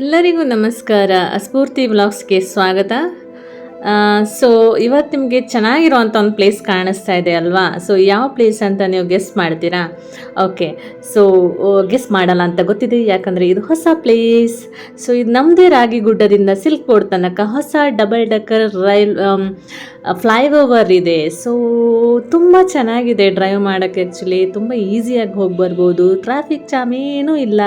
ಎಲ್ಲರಿಗೂ ನಮಸ್ಕಾರ. ಸ್ಫೂರ್ತಿ ವ್ಲಾಗ್ಸ್ಗೆ ಸ್ವಾಗತ. ಸೊ ಇವತ್ತು ನಿಮಗೆ ಚೆನ್ನಾಗಿರೋವಂಥ ಒಂದು ಪ್ಲೇಸ್ ಕಾಣಿಸ್ತಾ ಇದೆ ಅಲ್ವಾ? ಸೊ ಯಾವ ಪ್ಲೇಸ್ ಅಂತ ನೀವು ಗೆಸ್ ಮಾಡ್ತೀರಾ? ಓಕೆ, ಸೊ ಗೆಸ್ ಮಾಡಲ್ಲ ಅಂತ ಗೊತ್ತಿದೆ, ಯಾಕಂದರೆ ಇದು ಹೊಸ ಪ್ಲೇಸ್. ಸೊ ಇದು ನಮ್ಮದೇ ರಾಗಿಗುಡ್ಡದಿಂದ ಸಿಲ್ಕ್ ಬೋರ್ಡ್ ತನಕ ಹೊಸ ಡಬಲ್ ಡಕ್ಕರ್ ಫ್ಲೈಓವರ್ ಇದೆ. ಸೊ ತುಂಬ ಚೆನ್ನಾಗಿದೆ ಡ್ರೈವ್ ಮಾಡೋಕ್ಕೆ. ಆ್ಯಕ್ಚುಲಿ ತುಂಬ ಈಸಿಯಾಗಿ ಹೋಗಿ ಬರ್ಬೋದು, ಟ್ರಾಫಿಕ್ ಜಾಮ್ ಏನೂ ಇಲ್ಲ.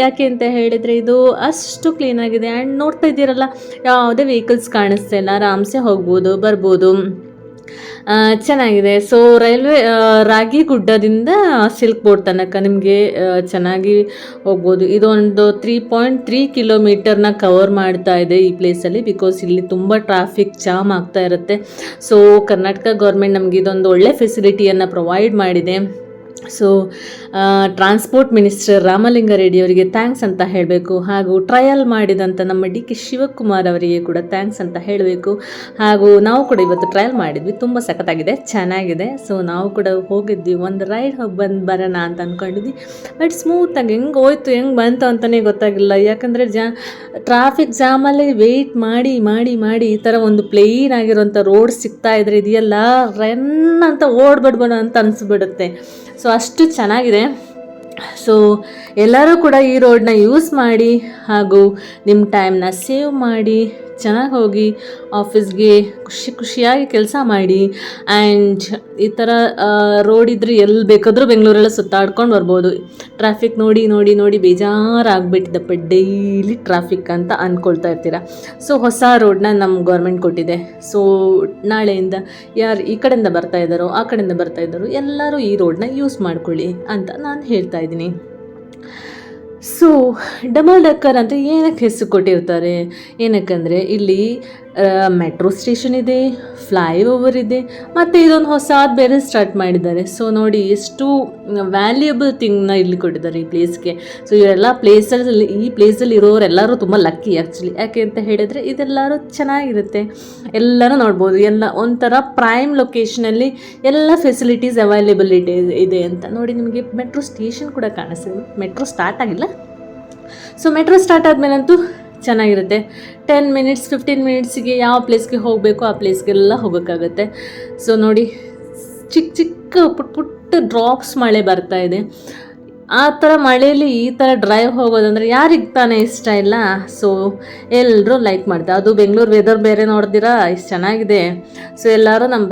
ಯಾಕೆ ಅಂತ ಹೇಳಿದರೆ ಇದು ಅಷ್ಟು ಕ್ಲೀನಾಗಿದೆ. ಆ್ಯಂಡ್ ನೋಡ್ತಾ ಇದ್ದೀರಲ್ಲ, ಯಾವುದೇ ವೆಹಿಕಲ್ಸ್ ಕಾಣಿಸ್ತಾ ಇಲ್ಲ, ಆರಾಮ್ಸೆ ಹೋಗ್ಬೋದು ಬರ್ಬೋದು. ಚೆನ್ನಾಗಿದೆ. ಸೊ ರೈಲ್ವೆ ರಾಗಿಗುಡ್ಡದಿಂದ ಸಿಲ್ಕ್ ಬೋರ್ಡ್ ತನಕ ನಿಮಗೆ ಚೆನ್ನಾಗಿ ಹೋಗ್ಬೋದು. ಇದೊಂದು 3.3 ಕಿಲೋಮೀಟರ್ನ ಕವರ್ ಮಾಡ್ತಾ ಇದೆ ಈ ಪ್ಲೇಸಲ್ಲಿ. ಬಿಕಾಸ್ ಇಲ್ಲಿ ತುಂಬ ಟ್ರಾಫಿಕ್ ಜಾಮ್ ಆಗ್ತಾ ಇರುತ್ತೆ. ಸೊ ಕರ್ನಾಟಕ ಗೌರ್ಮೆಂಟ್ ನಮಗೆ ಇದೊಂದು ಒಳ್ಳೆ ಫೆಸಿಲಿಟಿಯನ್ನು ಪ್ರೊವೈಡ್ ಮಾಡಿದೆ. ಸೊ ಟ್ರಾನ್ಸ್ಪೋರ್ಟ್ ಮಿನಿಸ್ಟರ್ ರಾಮಲಿಂಗಾರೆಡ್ಡಿ ಅವರಿಗೆ ಥ್ಯಾಂಕ್ಸ್ ಅಂತ ಹೇಳಬೇಕು. ಹಾಗೂ ಟ್ರಯಲ್ ಮಾಡಿದಂಥ ನಮ್ಮ ಡಿ ಕೆ ಶಿವಕುಮಾರ್ ಅವರಿಗೆ ಕೂಡ ಥ್ಯಾಂಕ್ಸ್ ಅಂತ ಹೇಳಬೇಕು. ಹಾಗೂ ನಾವು ಕೂಡ ಇವತ್ತು ಟ್ರಯಲ್ ಮಾಡಿದ್ವಿ, ತುಂಬ ಸಖತ್ತಾಗಿದೆ, ಚೆನ್ನಾಗಿದೆ. ಸೊ ನಾವು ಕೂಡ ಹೋಗಿದ್ವಿ, ಒಂದು ರೈಡ್ ಹೋಗಿ ಬರೋಣ ಅಂತ ಅಂದ್ಕೊಂಡಿದ್ವಿ. ಬಟ್ ಸ್ಮೂತಾಗಿ ಹೆಂಗೆ ಹೋಯ್ತು ಹೆಂಗೆ ಬಂತು ಅಂತಲೇ ಗೊತ್ತಾಗಿಲ್ಲ. ಯಾಕಂದರೆ ಟ್ರಾಫಿಕ್ ಜಾಮಲ್ಲಿ ವೆಯ್ಟ್ ಮಾಡಿ ಮಾಡಿ ಮಾಡಿ ಈ ಥರ ಒಂದು ಪ್ಲೇನ್ ಆಗಿರೋಂಥ ರೋಡ್ ಸಿಗ್ತಾ ಇದ್ರೆ ಇದೆಯಲ್ಲ, ರನ್ ಅಂತ ಓಡ್ಬಿಡ್ಬೋಣ ಅಂತ ಅನಿಸ್ಬಿಡುತ್ತೆ. ಸೊ ಅಷ್ಟು ಚೆನ್ನಾಗಿದೆ. ಸೊ ಎಲ್ಲರೂ ಕೂಡ ಈ ರೋಡನ್ನ ಯೂಸ್ ಮಾಡಿ ಹಾಗೂ ನಿಮ್ಮ ಟೈಮ್ನ ಸೇವ್ ಮಾಡಿ ಚೆನ್ನಾಗಿ ಹೋಗಿ ಆಫೀಸ್ಗೆ ಖುಷಿಯಾಗಿ ಕೆಲಸ ಮಾಡಿ. ಆ್ಯಂಡ್ ಈ ಥರ ರೋಡ್ ಇದ್ರೆ ಎಲ್ಲಿ ಬೇಕಾದರೂ ಬೆಂಗಳೂರೆಲ್ಲ ಸುತ್ತಾಡ್ಕೊಂಡು ಬರ್ಬೋದು. ಟ್ರಾಫಿಕ್ ನೋಡಿ ನೋಡಿ ನೋಡಿ ಬೇಜಾರಾಗ್ಬಿಟ್ಟಿದ್ದಪ್ಪ, ಡೈಲಿ ಟ್ರಾಫಿಕ್ ಅಂತ ಅಂದ್ಕೊಳ್ತಾ ಇರ್ತೀರ. ಸೊ ಹೊಸ ರೋಡನ್ನ ನಮ್ಮ ಗೌರ್ಮೆಂಟ್ ಕೊಟ್ಟಿದೆ. ಸೊ ನಾಳೆಯಿಂದ ಯಾರು ಈ ಕಡೆಯಿಂದ ಬರ್ತಾ ಇದ್ದಾರೋ ಆ ಕಡೆಯಿಂದ ಬರ್ತಾ ಇದ್ದಾರೋ ಎಲ್ಲರೂ ಈ ರೋಡನ್ನ ಯೂಸ್ ಮಾಡ್ಕೊಳ್ಳಿ ಅಂತ ನಾನು ಹೇಳ್ತಾ ಇದ್ದೀನಿ. ಸೊ ಡಬಲ್ ಡಕ್ಕರ್ ಅಂತ ಏನಕ್ಕೆ ಹೆಸರು ಕೊಟ್ಟಿರ್ತಾರೆ? ಏನಕ್ಕಂದರೆ ಇಲ್ಲಿ ಮೆಟ್ರೋ ಸ್ಟೇಷನ್ ಇದೆ, ಫ್ಲೈಓವರ್ ಇದೆ, ಮತ್ತು ಇದೊಂದು ಹೊಸದು ಬೇರೆ ಸ್ಟಾರ್ಟ್ ಮಾಡಿದ್ದಾರೆ. ಸೊ ನೋಡಿ ಎಷ್ಟು ವ್ಯಾಲ್ಯೂಯಬಲ್ ಥಿಂಗ್ನ ಇಲ್ಲಿ ಕೊಟ್ಟಿದ್ದಾರೆ ಈ ಪ್ಲೇಸ್ಗೆ. ಸೊ ಇವರೆಲ್ಲ ಈ ಪ್ಲೇಸಲ್ಲಿ ಇರೋರೆಲ್ಲರೂ ತುಂಬ ಲಕ್ಕಿ ಆ್ಯಕ್ಚುಲಿ. ಯಾಕೆ ಅಂತ ಹೇಳಿದರೆ ಇದೆಲ್ಲರೂ ಚೆನ್ನಾಗಿರುತ್ತೆ, ಎಲ್ಲರೂ ನೋಡ್ಬೋದು. ಎಲ್ಲ ಒಂಥರ ಪ್ರೈಮ್ ಲೊಕೇಶನಲ್ಲಿ ಎಲ್ಲ ಫೆಸಿಲಿಟೀಸ್ ಅವೈಲೇಬಿಲಿಟಿ ಇದೆ ಅಂತ. ನೋಡಿ ನಿಮಗೆ ಮೆಟ್ರೋ ಸ್ಟೇಷನ್ ಕೂಡ ಕಾಣಿಸ್ತದೆ. ಮೆಟ್ರೋ ಸ್ಟಾರ್ಟ್ ಆಗಿಲ್ಲ. ಸೊ ಮೆಟ್ರೋ ಸ್ಟಾರ್ಟ್ ಆದಮೇಲಂತೂ ಚೆನ್ನಾಗಿರುತ್ತೆ. 10 ಮಿನಿಟ್ಸ್ 15 ಮಿನಿಟ್ಸಿಗೆ ಯಾವ ಪ್ಲೇಸ್ಗೆ ಹೋಗಬೇಕು ಆ ಪ್ಲೇಸ್ಗೆಲ್ಲ ಹೋಗೋಕ್ಕಾಗತ್ತೆ. ಸೊ ನೋಡಿ ಚಿಕ್ಕ ಚಿಕ್ಕ ಪುಟ್ಟ ಡ್ರಾಪ್ಸ್ ಮಳೆ ಬರ್ತಾ ಇದೆ. ಆ ಥರ ಮಳೆಯಲ್ಲಿ ಈ ಥರ ಡ್ರೈವ್ ಹೋಗೋದಂದರೆ ಯಾರಿಗೆ ತಾನೇ ಇಷ್ಟ ಇಲ್ಲ? ಸೊ ಎಲ್ಲರೂ ಲೈಕ್ ಮಾಡ್ತಾರೆ. ಅದು ಬೆಂಗಳೂರು ವೆದರ್ ಬೇರೆ ನೋಡ್ದಿರಾ ಇಷ್ಟು ಚೆನ್ನಾಗಿದೆ. ಸೊ ಎಲ್ಲರೂ ನಮ್ಮ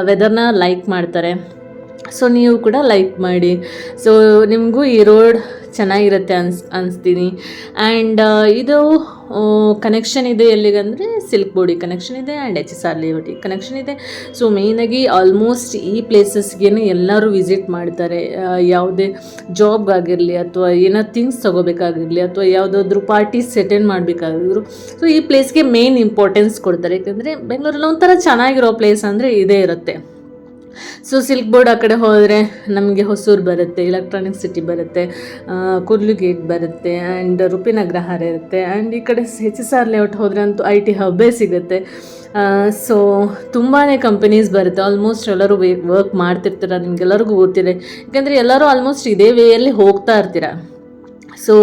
ವೆದರ್ನ ಲೈಕ್ ಮಾಡ್ತಾರೆ. ಸೊ ನೀವು ಕೂಡ ಲೈಕ್ ಮಾಡಿ. ಸೊ ನಿಮಗೂ ಈ ರೋಡ್ ಚೆನ್ನಾಗಿರುತ್ತೆ ಅನಿಸ್ತೀನಿ. ಆ್ಯಂಡ್ ಇದು ಕನೆಕ್ಷನ್ ಇದೆ ಎಲ್ಲಿಗಂದರೆ ಸಿಲ್ಕ್ ಬೋರ್ಡಿಗೆ ಕನೆಕ್ಷನ್ ಇದೆ ಆ್ಯಂಡ್ HSR ಲೇಔಟಿಗೆ ಕನೆಕ್ಷನ್ ಇದೆ. ಸೊ ಮೇಯ್ನಾಗಿ ಆಲ್ಮೋಸ್ಟ್ ಈ ಪ್ಲೇಸಸ್ಗೆ ಎಲ್ಲರೂ ವಿಸಿಟ್ ಮಾಡ್ತಾರೆ. ಯಾವುದೇ ಜಾಬ್ಗಾಗಿರಲಿ ಅಥವಾ ಏನೋ ಥಿಂಗ್ಸ್ ತೊಗೋಬೇಕಾಗಿರಲಿ ಅಥವಾ ಯಾವುದಾದ್ರೂ ಪಾರ್ಟೀಸ್ ಅಟೆಂಡ್ ಮಾಡಬೇಕಾಗಿದ್ರು ಸೊ ಈ ಪ್ಲೇಸ್ಗೆ ಮೇನ್ ಇಂಪಾರ್ಟೆನ್ಸ್ ಕೊಡ್ತಾರೆ. ಯಾಕಂದರೆ ಬೆಂಗಳೂರಲ್ಲಿ ಒಂಥರ ಚೆನ್ನಾಗಿರೋ ಪ್ಲೇಸ್ ಅಂದರೆ ಇದೇ ಇರುತ್ತೆ. ಸೊ ಸಿಲ್ಕ್ ಬೋರ್ಡ್ ಆ ಕಡೆ ಹೋದರೆ ನಮಗೆ ಹೊಸೂರು ಬರುತ್ತೆ, ಎಲೆಕ್ಟ್ರಾನಿಕ್ ಸಿಟಿ ಬರುತ್ತೆ, ಕುರ್ಲು ಗೇಟ್ ಬರುತ್ತೆ, ಆ್ಯಂಡ್ ರುಪಿನಗ್ರಹಾರ ಇರುತ್ತೆ. ಆ್ಯಂಡ್ ಈ ಕಡೆ HSR ಲೇಔಟ್ ಹೋದರೆ ಅಂತೂ IT ಹಬ್ಬೇ ಸಿಗುತ್ತೆ. ಸೊ ತುಂಬಾ ಕಂಪನೀಸ್ ಬರುತ್ತೆ. ಆಲ್ಮೋಸ್ಟ್ ಎಲ್ಲರೂ ವರ್ಕ್ ಮಾಡ್ತಿರ್ತೀರ, ನಿಮಗೆಲ್ಲರಿಗೂ ಗೊತ್ತಿದೆ. ಯಾಕೆಂದರೆ ಎಲ್ಲರೂ ಆಲ್ಮೋಸ್ಟ್ ಇದೇ ವೇಯಲ್ಲಿ ಹೋಗ್ತಾ ಇರ್ತೀರ. ಸೊ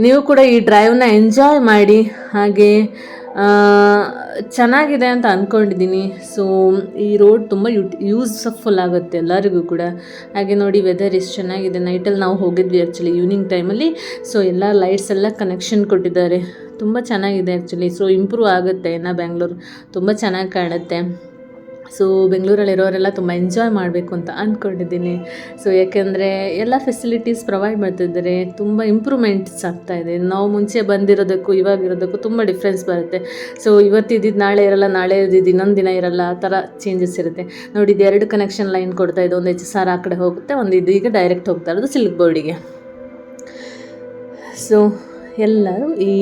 ನೀವು ಕೂಡ ಈ ಡ್ರೈವ್ನ ಎಂಜಾಯ್ ಮಾಡಿ. ಹಾಗೆ ಚೆನ್ನಾಗಿದೆ ಅಂತ ಅಂದ್ಕೊಂಡಿದ್ದೀನಿ. ಸೊ ಈ ರೋಡ್ ತುಂಬ ಯೂಸ್ಫುಲ್ ಆಗುತ್ತೆ ಎಲ್ಲರಿಗೂ ಕೂಡ. ಹಾಗೆ ನೋಡಿ ವೆದರ್ ಎಷ್ಟು ಚೆನ್ನಾಗಿದೆ. ನೈಟಲ್ಲಿ ನಾವು ಹೋಗಿದ್ವಿ ಆ್ಯಕ್ಚುಲಿ ಈವ್ನಿಂಗ್ ಟೈಮಲ್ಲಿ. ಸೊ ಎಲ್ಲ ಲೈಟ್ಸ್ ಎಲ್ಲ ಕನೆಕ್ಷನ್ ಕೊಟ್ಟಿದ್ದಾರೆ, ತುಂಬ ಚೆನ್ನಾಗಿದೆ ಆ್ಯಕ್ಚುಲಿ. ಸೊ ಇಂಪ್ರೂವ್ ಆಗುತ್ತೆ ಇನ್ನು ಬೆಂಗಳೂರು ತುಂಬ ಚೆನ್ನಾಗಿ ಕಾಣುತ್ತೆ. ಸೊ ಬೆಂಗಳೂರಲ್ಲಿರೋರೆಲ್ಲ ತುಂಬ ಎಂಜಾಯ್ ಮಾಡಬೇಕು ಅಂತ ಅಂದ್ಕೊಂಡಿದ್ದೀನಿ. ಸೊ ಯಾಕೆಂದರೆ ಎಲ್ಲ ಫೆಸಿಲಿಟೀಸ್ ಪ್ರೊವೈಡ್ ಮಾಡ್ತಿದ್ದಾರೆ, ತುಂಬ ಇಂಪ್ರೂವ್ಮೆಂಟ್ಸ್ ಆಗ್ತಾಯಿದೆ. ನಾವು ಮುಂಚೆ ಬಂದಿರೋದಕ್ಕೂ ಇವಾಗಿರೋದಕ್ಕೂ ತುಂಬ ಡಿಫ್ರೆನ್ಸ್ ಬರುತ್ತೆ. ಸೊ ಇವತ್ತಿದ್ದು ನಾಳೆ ಇರಲ್ಲ, ನಾಳೆ ಇದ್ದಿದ್ದು ಇನ್ನೊಂದು ದಿನ ಇರಲ್ಲ, ಆ ಥರ ಚೇಂಜಸ್ ಇರುತ್ತೆ. ನೋಡಿ ಇದು 2 ಕನೆಕ್ಷನ್ ಲೈನ್ ಕೊಡ್ತಾಯಿದ್ದು. ಒಂದು HSR ಆ ಕಡೆ ಹೋಗುತ್ತೆ, ಒಂದು ಇದು ಈಗ ಡೈರೆಕ್ಟ್ ಹೋಗ್ತಾ ಇರೋದು ಸಿಲ್ಕ್ ಬೋರ್ಡಿಗೆ. ಸೊ ಎಲ್ಲರೂ ಈ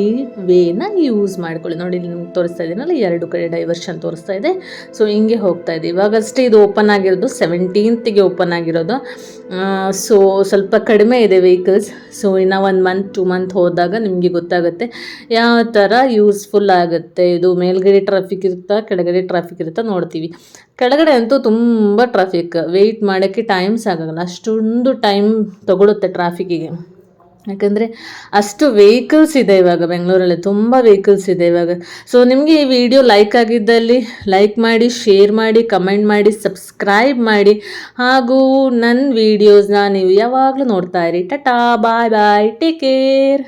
ವೇನ ಯೂಸ್ ಮಾಡ್ಕೊಳ್ಳಿ. ನೋಡಿ ನಿಮ್ಗೆ ತೋರಿಸ್ತಾ ಇದ್ದೀನಲ್ಲ, 2 ಕಡೆ ಡೈವರ್ಷನ್ ತೋರಿಸ್ತಾ ಇದೆ. ಸೊ ಹಿಂಗೆ ಹೋಗ್ತಾ ಇದೆ. ಇವಾಗಷ್ಟೇ ಇದು ಓಪನ್ ಆಗಿರೋದು, 17th ಓಪನ್ ಆಗಿರೋದು. ಸೊ ಸ್ವಲ್ಪ ಕಡಿಮೆ ಇದೆ ವೆಹಿಕಲ್ಸ್. ಸೊ ಇನ್ನು 1 ಮಂತ್ 2 ಮಂತ್ ಹೋದಾಗ ನಿಮಗೆ ಗೊತ್ತಾಗುತ್ತೆ ಯಾವ ಥರ ಯೂಸ್ಫುಲ್ ಆಗುತ್ತೆ. ಇದು ಮೇಲ್ಗಡೆ ಟ್ರಾಫಿಕ್ ಇರುತ್ತಾ ಕೆಳಗಡೆ ಟ್ರಾಫಿಕ್ ಇರುತ್ತಾ ನೋಡ್ತೀವಿ. ಕೆಳಗಡೆ ಅಂತೂ ತುಂಬ ಟ್ರಾಫಿಕ್, ವೆಯ್ಟ್ ಮಾಡೋಕ್ಕೆ ಟೈಮ್ ಸಾಕಾಗಲ್ಲ, ಅಷ್ಟೊಂದು ಟೈಮ್ ತೊಗೊಳುತ್ತೆ ಟ್ರಾಫಿಕ್ಕಿಗೆ. ಯಾಕಂದರೆ ಅಷ್ಟು ವೆಹಿಕಲ್ಸ್ ಇದೆ ಇವಾಗ ಬೆಂಗಳೂರಲ್ಲಿ, ತುಂಬ ವೆಹಿಕಲ್ಸ್ ಇದೆ ಇವಾಗ. ಸೊ ನಿಮಗೆ ಈ ವಿಡಿಯೋ ಲೈಕ್ ಆಗಿದ್ದಲ್ಲಿ ಲೈಕ್ ಮಾಡಿ, ಶೇರ್ ಮಾಡಿ, ಕಮೆಂಟ್ ಮಾಡಿ, ಸಬ್ಸ್ಕ್ರೈಬ್ ಮಾಡಿ, ಹಾಗೂ ನನ್ನ ವೀಡಿಯೋಸ್ನ ನೀವು ಯಾವಾಗಲೂ ನೋಡ್ತಾ ಇರಿ. ಟಾಟಾ, ಬಾಯ್ ಬಾಯ್, ಟೇಕ್ ಕೇರ್.